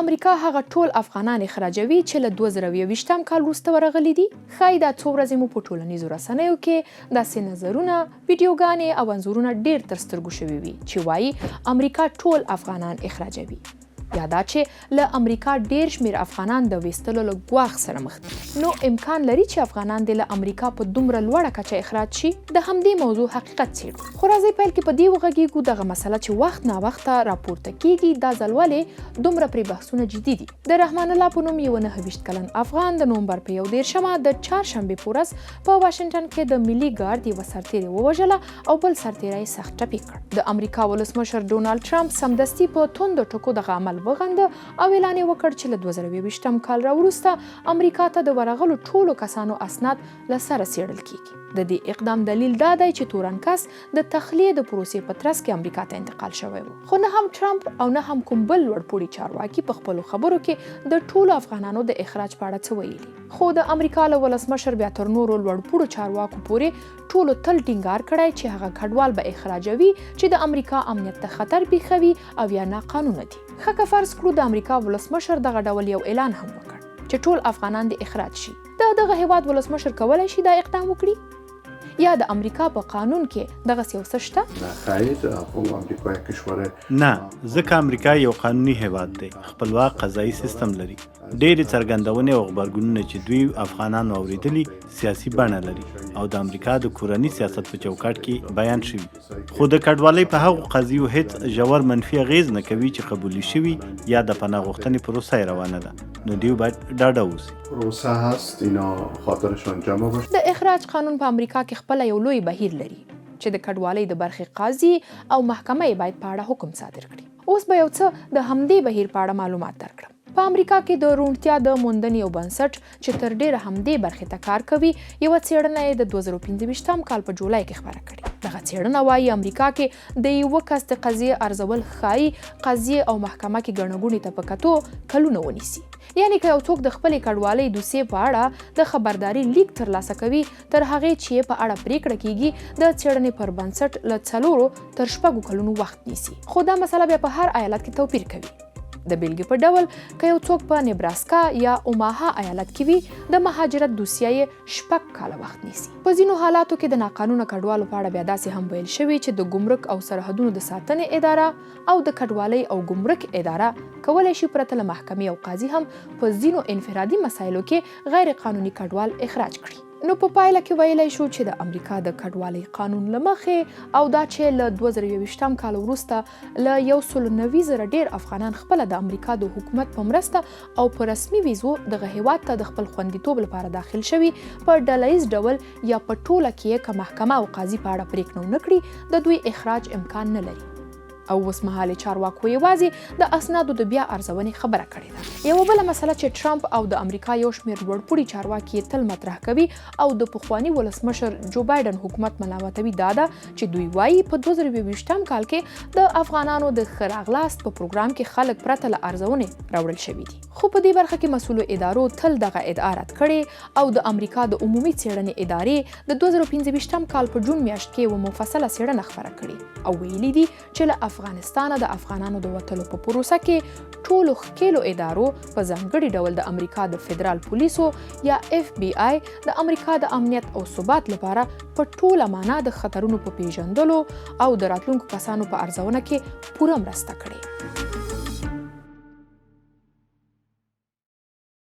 امریکا هغه ټول افغانان اخراجوي چې له 2020 کال وروسته ورغلي دي. ښایي دا څو ورځې مو په ټولنیزو رسنیو کې داسې نظرونه، ویډیوګانې او انځورونه ډېر تر سترګو شوي وي چې وایي امریکا ټول افغانان اخراجوي، یا دا چې له امریکا ډېر شمېر افغانان د ویستلو له ګواښ سره مخ دي. نو امکان لري چې افغانان دې له امریکا په دومره لوړه کچه اخراج شي؟ د همدې موضوع حقیقت څېړو. خو راځئ پیل کې په دې وغږیږو دغه مسله چې وخت ناوخته راپورته کیږي، دا ځل ولې دومره پرې بحثونه جدي دي. د رحمان الله په نوم یو 29 کلن افغان د نومبر په 1 د چهارشنبې په ورځ په واشنګټن کې د ملي ګارډ یوه سرتېرې ووژله او بل سرتېری یې سخت ټپي کړ. د امریکا ولسمشر ډونالد ترمپ سمدستي په توندو ټکو دغه عمل وغنده او اعلان یې وکړ چې له 2020 کال راوروسته امریکا ته د ورغلو ټولو کسانو اسناد له سره څېړل کیږي. د دې اقدام دلیل دا دی چې تورن کس د تخلیې د پروسې په ترڅ کې امریکا ته انتقال شوی و. خو نه هم ترمپ او نه هم کوم بل لوړپوړي چارواکي په خپلو خبرو کې د ټولو افغانانو د اخراج په اړه څه ویلي. خو د امریکا له ولسمشر بیا تر نورو لوړپوړو چارواکو پورې ټولو تل ټینګار کړی چې هغه کډوال به اخراجوي چې د امریکا امنیت ته خطر پېښوي او یا ناقانونه دي. ښه که فرض کړو د امریکا ولسمشر دغه ډول یو اعلان هم وکړ چې ټول افغانان دې اخراج شي، دغه هیواد ولسمشر کولی شي دا اقدام وکړي؟ یا د امریکا په قانون کې دغسې یو څه شته؟ نه، ځکه امریکا یو قانوني هیواد دی، خپلواک قضایي سیستم لري. ډېرې څرګندونې او غبرګونونه چې دوی افغانانو اورېدلي سیاسي بڼه لري او د امریکا د کورني سیاست په چوکاټ کې بیان شوي. خو د کډوالۍ په هغو قضیو هیڅ ژور منفي اغېز نه کوي چې قبولي شوي یا د پناه غوښتنې پروسه یې روانه ده. نو دوی باید ډاډه اوسي. پروسه هست، اینا خاطرشان جمع باشه. د اخراج قانون په امریکا کې خپله یو لوی بهیر لري چې د کډوالۍ د برخې قاضي او محکمه یې باید په اړه حکم صادر کړي. اوس به یو څه د همدې بهیر په اړه معلومات درکړم. په امریکا کې د روڼتیا د موندنې یو بنسټ چې تر ډېره همدې برخې ته کار کوي یوه څېړنه یې د 2015 کال په جولای کې خپره کړې. دغه څېړنه وایي امریکا کې د یوه کس د قضیې ارزول ښایي قضیې او محکمه کې ګڼه ګوڼې ته په کتو کلونه ونیسي. یعنې که یو څوک د خپلې کډوالۍ دوسیې په اړه د خبرداري لیک ترلاسه کوي، تر هغې چې یې په اړه پریکړه کیږي د څېړنې پر بنسټ له 4 تر 6 کلونو وخت نیسي. خو دا مسله بیا په هر ایالت کې توپیر کوي. د بیلګې په ډول که یو څوک په نیبراسکا یا اوماها ایالت کې وي، د مهاجرت دوسیه یې 6 کاله وخت نیسي. په ځینو حالاتو کې د ناقانونه کډوالو په اړه بیا داسې هم ویل شوي چې د ګمرک او سرحدونو د ساتنې اداره او د کډوالۍ او ګمرک اداره کولی شي پرته له محکمې او قاضي هم په ځینو انفرادي مسایلو کې غیر قانوني کډوال اخراج کړي. نو په پایله کې ویلی شو چې د امریکا د کډوالۍ قانون له مخې او دا چې له 2020 کال وروسته له 190,000 ډېر افغانان خپله د امریکا د حکومت په مرسته او په رسمي ویزو دغه هیواد ته د خپل خوندیتوب لپاره داخل شوي، په ډله ییز ډول یا په ټوله کې که محکمه او قاضي په اړه پریکړه ونه کړي، د دوی اخراج امکان نه لري. او اوسمهالي چارواکو یوازې د اسنادو د بیا ارزونې خبره کړې ده. یوه بله مسله چې ټرمپ او د امریکا یو شمېر لوړپوړي چارواکي تل مطرح کوي او د پخواني ولسمشر جو بایډن حکومت ملامتوي دا ده چې دوی وایي په 2020 کال کې د افغانانو د ښه راغلاست په پروګرام کې خلک پرته له ارزونې راوړل شوي دي. خو په دې برخه کې مسؤلو ادارو تل دغه ادعا رد کړې او د امریکا د عمومي څېړنې ادارې د 2015 کال په جون میاشت کې یوه مفصله څېړنه خپره کړې او ویلي دي چې له افغانستانه د افغانانو د وتلو په پروسه کې ټولو ښکېلو ادارو په ځانګړي ډول د امریکا د فدرال پولیسو یا FBI د امریکا د امنیت او ثبات لپاره په ټوله معنا د خطرونو په پیژندلو او د راتلونکو کسانو په ارزونه کې پوره مرسته کړې.